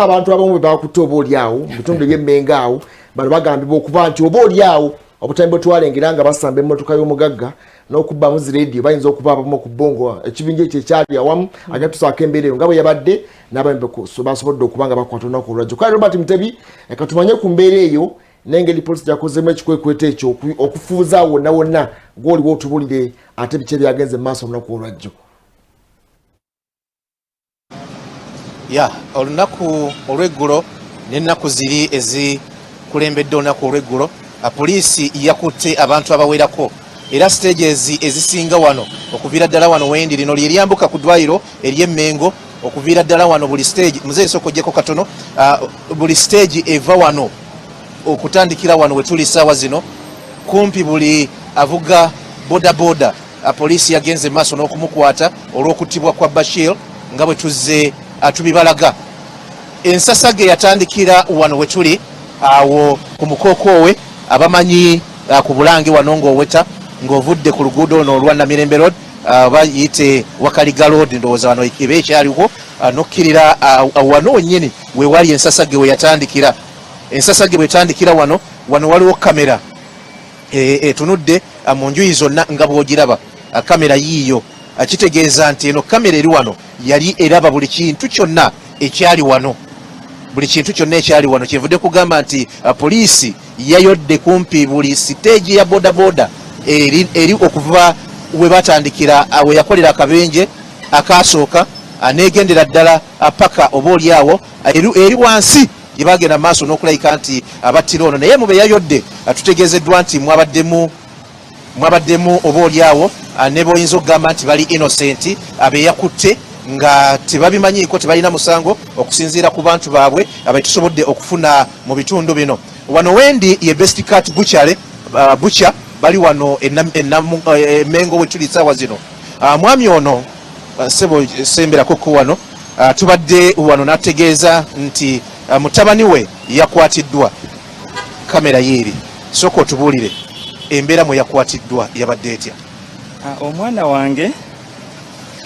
abantu abamu bakutte oboolyawo mu bitundu by'emmengo awo bano bagambibwa okuba nti oboolyawo obutambi bwe twalengera nga basamba emmotoka y'omugagga n'okubbamu zi radio bayinza okuba abamu ku Bongo ekibinja ekyo ekyali awamu ate tusaako embeera eyo nga bwe yabadde n'abamu basobodde okuba nga bakwata olunaku olwajjo. Kale Robert Mutebi eka tumanye ku mbeera eyo n'engeri poliisi yakozemu ekikwekweto ekyo okufuuza wonna wonna gw'oliwo otubulire ate biki ebyagenze mu maaso olunaku olwajjo. Olunaku olw'eggulo n'ennaku ziri ezikulembedde olunaku olw'eggulo poliisi yakutte abantu abawerako era stages ezisinga wano okuviira ddala wano wendi lino lyeyambuka ku ddwaliro ery'Emmengo okuviira ddala wano buli stage muzeeyi soko gyeko katono buli stage eva wano okutandikira wano wetuli ssaawa zino kumpi buli avuga bodaboda poliisi yagenze maaso n'okumukwata olw'okuttibwa kwa Bashir nga bwe tuzze tubibalaga. Ensasage yatandikira wano wetuli awo ku mukokoowe abamanyi ku Bulange wano ng'oweta ng'ovudde ku luguudo ono olwa Namirembe Road bayite Wakaliga Road ndowooza wano eba ekyaliwo nokkirira wano wennyini we wali ensasage we yatandikira. Ensasage bwe yatandikira wano waliwo kamera etunudde mu njuyi zonna nga bw'ogiraba kamera yiiyo kitegeeza nti eno kamera eri wano yali eraba buli kintu kyonna ekyali wano. Buli kintu kyonna ekyali wano kyevudde kugamba nti poliisi yayodde kumpi buli siteegi ya bodaboda eri okuva we batandikira we yakolera akabenje akasooka neegendera ddala paka oboolyawo eri wansi gye bagenda maaso n'okulayika nti abattira ono naye mube yayodde tutegeezeddwa nti mwabaddemu oboolyawo ne boyinza okugamba nti bali innocent abeeyakutte nga tebabimanyiiko tebalina musango okusinziira ku bantu baabwe abetusobodde okufuna mu bitundu bino. Wano wendi ye Best Cat Butcher bali wano Emmengo we tuli ssaawa zino. Mwami ono sebo semberako ko wano tubadde wano n'ategeeza nti mutabani we yakwatiddwa. Kamera yeeri soko tubuulire embeera mwe yakwatiddwa yabadde etya? Omwana wange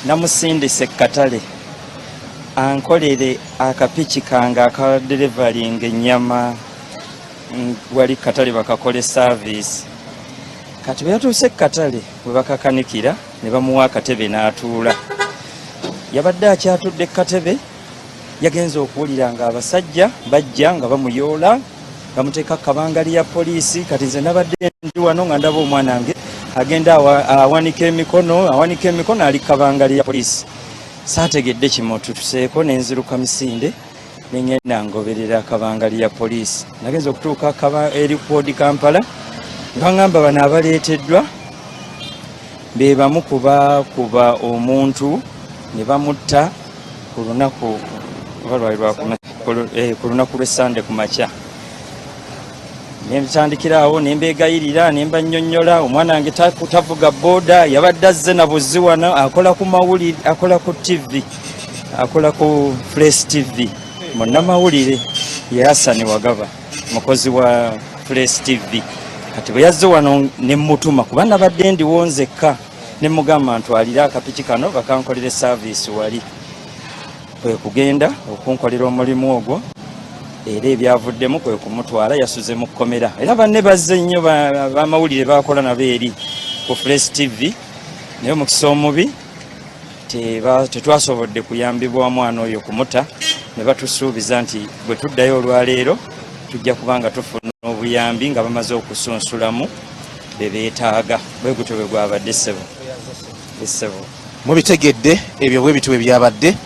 namusindise katale ankolere akapiki kange aka deliverying ennyama wali katale bakakole service. Kati bwe yatuuse katale bwe bakakanikira ne bamuwa akatebe n'atuula. Yabadde akyatudde katebe yagenze okuwulira nga abasajja bajja nga bamuyoola bamuteeka kabangali ya poliisi. Kati nze nabadde ndi wano nga ndaba omwana wange agenda awanika emikono ali kabangali ya poliisi. Saategedde kimututuseeko nenziruka Misinde nengenda ngoberera kabangali ya poliisi. Nagenza okutuuka eri Podi Kampala ngamba bano abaleeteddwa be bamu kuba omuntu ne bamutta ku lunaku lw'Essande ku makya. Nembitandikira awo nembeegayirira nembannyonnyola omwana wange tavuga booda yabadde azze na buzzi wano akola ku mawulire akola ku TV akola ku Fresh TV munnamawulire ye Hassan Wagaba mukozi wa Fresh TV. Kati bwe yazze wano nemutuma kuba nabadde ndiwo nzekka nemugamba ntwalira akapiki kano bakankolere service wali kwe kugenda okunkolera omulimu ogwo era ebyavuddemu kwe kumutwala yasuze mu kkomera. Era banne bazze nnyo bamawulire bakola nabo eri ku Fresh TV naye omukisa omubi tetwasobodde kuyambibwa mwana oyo kumuta ne batusuubiza nti bwe tuddayo olwaleero tujja kubanga tufuna obuyambi nga bamaze okusunsulamu bebeetaaga. Bwe gutyo bwe gwabadde ssebo. Mubitegedde ebyo bwe bitwe byabadde.